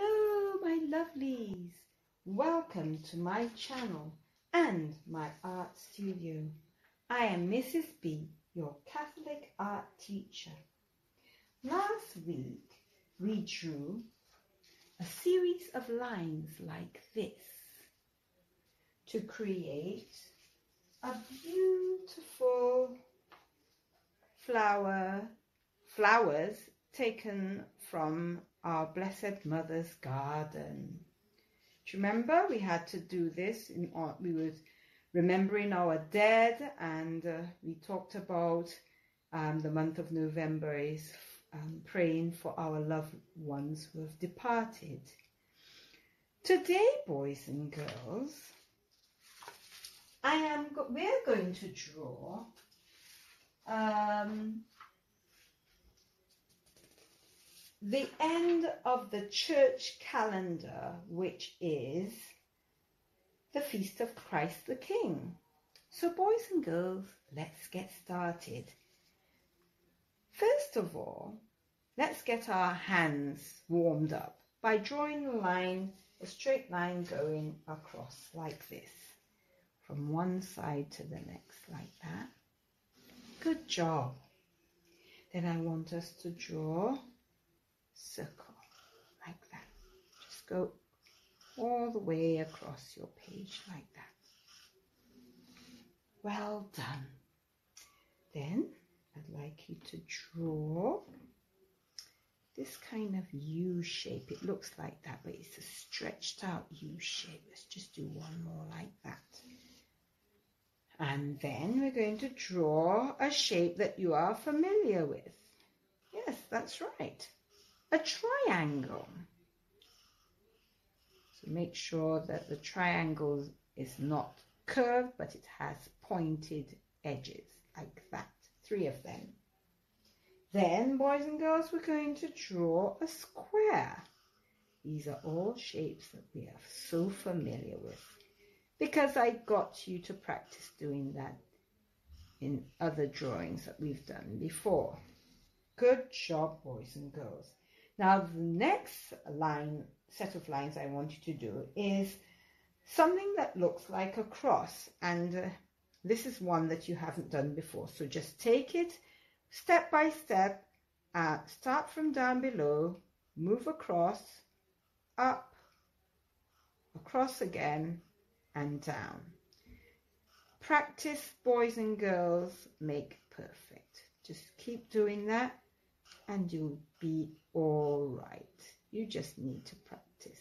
Hello, my lovelies. Welcome to my channel and my art studio. I am Mrs. B, your Catholic art teacher. Last week, we drew a series of lines like this to create a beautiful flowers taken from our Blessed Mother's garden. Do you remember we had to do this? We were remembering our dead, and we talked about the month of November is praying for our loved ones who have departed. Today, boys and girls, we're going to draw the end of the church calendar, which is the Feast of Christ the King. So boys and girls, let's get started. First of all, let's get our hands warmed up by drawing a straight line going across like this, from one side to the next, like that. Good job. Then I want us to draw circle like that. Just go all the way across your page like that. Well done. Then I'd like you to draw this kind of U shape. It looks like that, but it's a stretched out U shape. Let's just do one more like that. And then we're going to draw a shape that you are familiar with. Yes, that's right. A triangle. So make sure that the triangle is not curved, but it has pointed edges like that. 3 of them. Then, boys and girls, we're going to draw a square. These are all shapes that we are so familiar with, because I got you to practice doing that in other drawings that we've done before. Good job, boys and girls. Now, the next set of lines I want you to do is something that looks like a cross. And this is one that you haven't done before. So just take it step by step. Start from down below, move across, up, across again, and down. Practice, boys and girls, make perfect. Just keep doing that and you'll be all right. You just need to practice.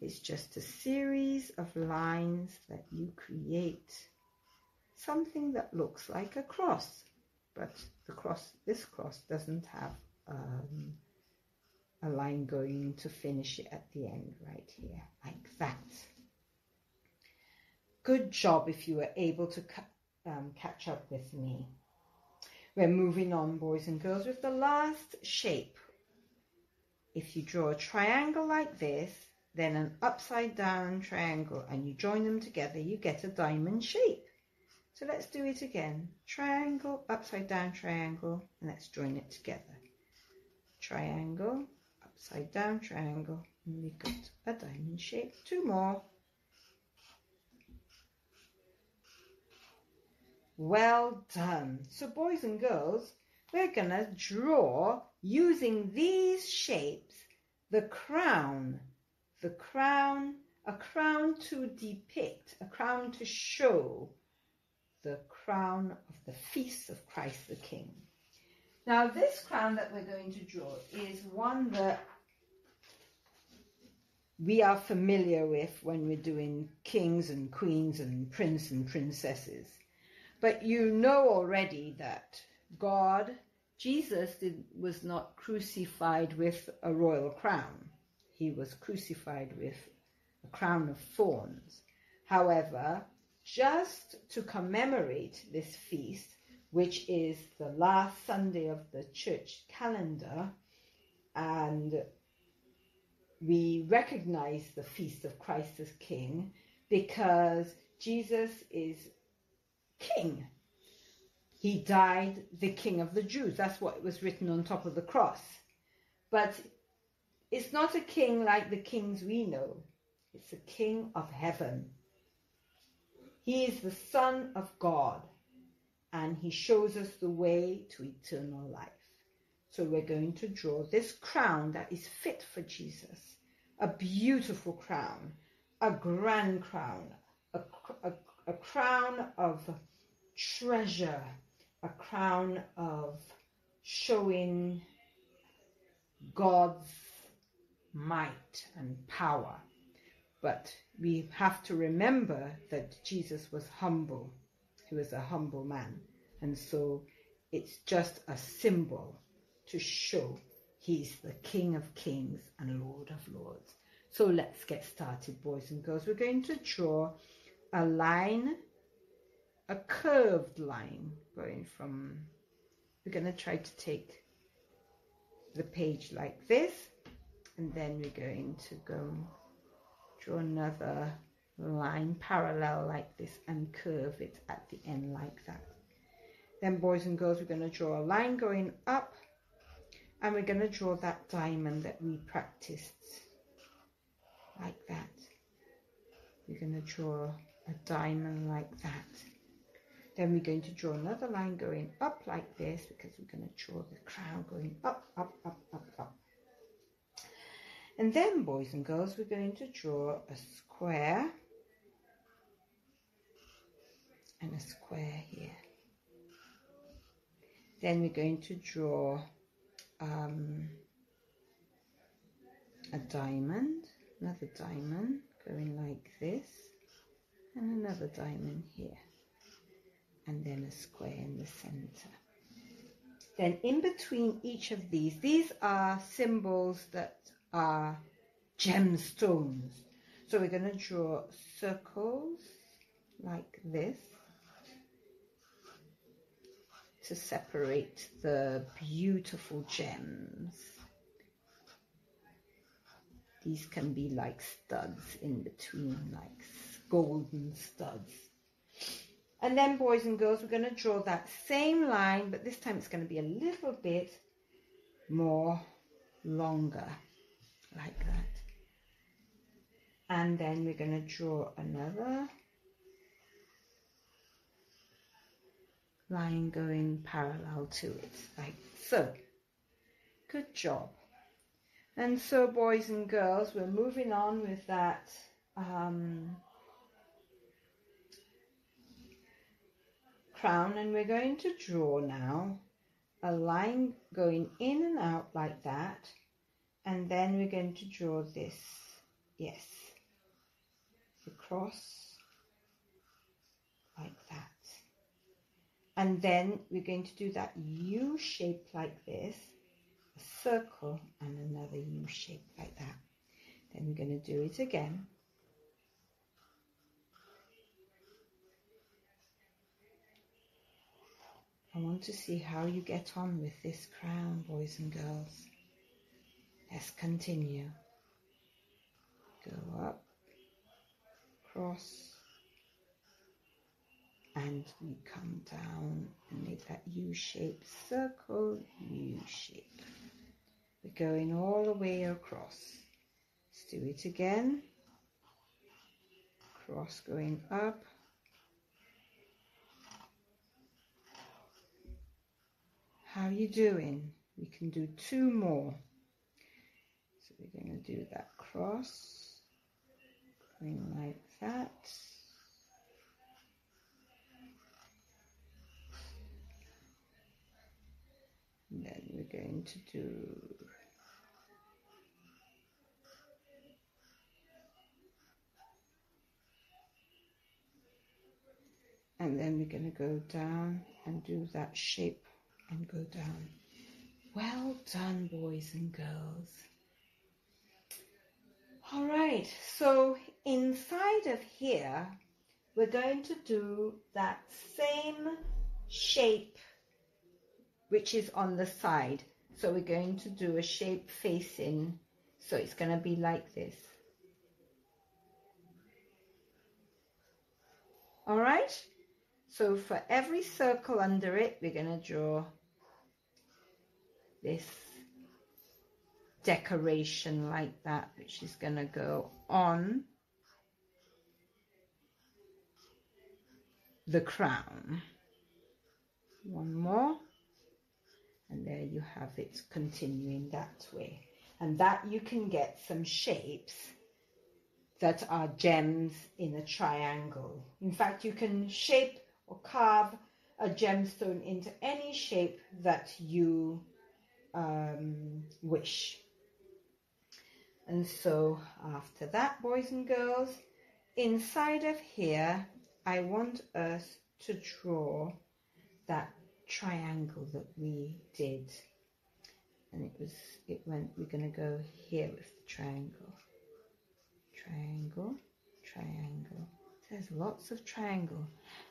It's just a series of lines that you create. Something that looks like a cross, but this cross doesn't have a line going to finish it at the end right here, like that. Good job if you were able to catch up with me. We're moving on, boys and girls, with the last shape. If you draw a triangle like this, then an upside down triangle, and you join them together, you get a diamond shape. So let's do it again. Triangle, upside down triangle, and let's join it together. Triangle, upside down triangle, and we've got a diamond shape. 2 more. Well done. So boys and girls, we're going to draw, using these shapes, a crown to depict, a crown to show the crown of the Feast of Christ the King. Now this crown that we're going to draw is one that we are familiar with when we're doing kings and queens and prince and princesses. But you know already that Jesus was not crucified with a royal crown. He was crucified with a crown of thorns. However, just to commemorate this feast, which is the last Sunday of the church calendar, and we recognize the Feast of Christ as King because Jesus is King. He died the King of the Jews. That's what was written on top of the cross. But It's not a king like the kings we know. It's a king of heaven. He is the Son of God, and he shows us the way to eternal life. So we're going to draw this crown that is fit for Jesus, a beautiful crown, a grand crown, a crown of treasure, a crown of showing God's might and power. But we have to remember that Jesus was humble. He was a humble man. And so it's just a symbol to show he's the King of Kings and Lord of Lords. So let's get started, boys and girls. We're going to draw a line, a curved line going from, we're going to try to take the page like this, and then we're going to go draw another line parallel like this and curve it at the end like that. Then, boys and girls, we're going to draw a line going up, and we're going to draw that diamond that we practiced like that. We're going to draw a diamond like that. Then we're going to draw another line going up like this, because we're going to draw the crown going up, up, up, up, up. And then, boys and girls, we're going to draw a square and a square here. Then we're going to draw a diamond, another diamond going like this, and another diamond here, and then a square in the center. Then in between each of these are symbols that are gemstones. So we're going to draw circles like this to separate the beautiful gems. These can be like studs in between, like golden studs. And then, boys and girls, we're going to draw that same line, but this time it's going to be a little bit more longer, like that. And then we're going to draw another line going parallel to it, like so. Good job. And so, boys and girls, we're moving on with that crown, and we're going to draw now a line going in and out like that, and then we're going to draw this, yes, across like that. And then we're going to do that U shape like this, a circle and another U shape like that. Then we're going to do it again. I want to see how you get on with this crown, boys and girls. Let's continue. Go up, cross, and we come down and make that U-shape circle, U-shape. We're going all the way across. Let's do it again. Cross going up. How are you doing? We can do two more. So we're going to do that cross, going like that. And then we're going to do and then we're going to go down and do that shape and go down. Well done, boys and girls. All right, so inside of here, we're going to do that same shape which is on the side. So we're going to do a shape facing, so it's going to be like this. All right, so for every circle under it, we're going to draw this decoration like that, which is going to go on the crown. One more, and there you have it, continuing that way. And that you can get some shapes that are gems in a triangle. In fact, you can shape or carve a gemstone into any shape that you wish. And so after that, boys and girls, inside of here, I want us to draw that triangle that we did. And we're going to go here with the triangle. Triangle, triangle. There's lots of triangle.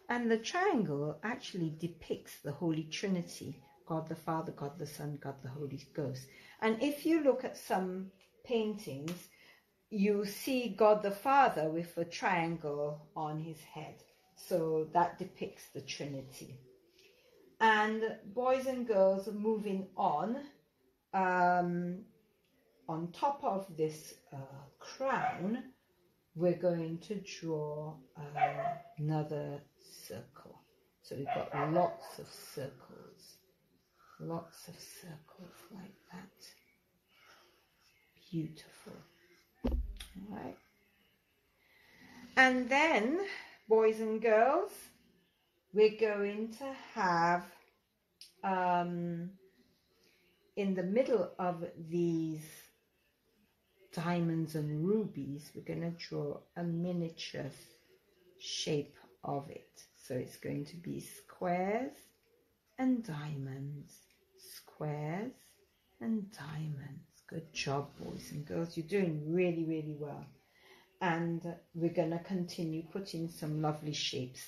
And the triangle actually depicts the Holy Trinity, God the Father, God the Son, God the Holy Ghost. And if you look at some paintings, you see God the Father with a triangle on his head. So that depicts the Trinity. And boys and girls, moving on top of this crown, we're going to draw another circle. So we've got lots of circles like that. Beautiful. All right. And then, boys and girls, we're going to have in the middle of these diamonds and rubies, we're going to draw a miniature shape of it. So it's going to be squares and diamonds, squares and diamonds. Good job, boys and girls. You're doing really, really well. And we're going to continue putting some lovely shapes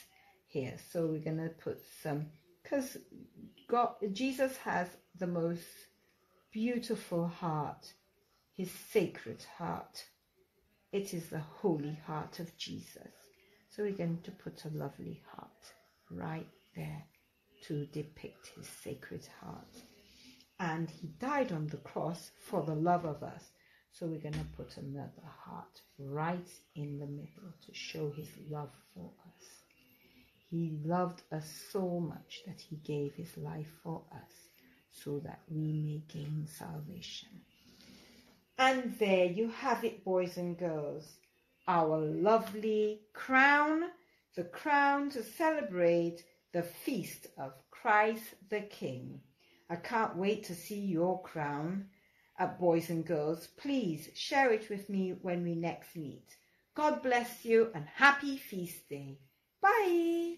here. So we're going to put some, because Jesus has the most beautiful heart, his sacred heart. It is the holy heart of Jesus. So we're going to put a lovely heart right there to depict his sacred heart. And he died on the cross for the love of us. So we're going to put another heart right in the middle to show his love for us. He loved us so much that he gave his life for us so that we may gain salvation. And there you have it, boys and girls. Our lovely crown, the crown to celebrate the feast of Christ the King. I can't wait to see your crown, boys and girls. Please share it with me when we next meet. God bless you and happy feast day. Bye.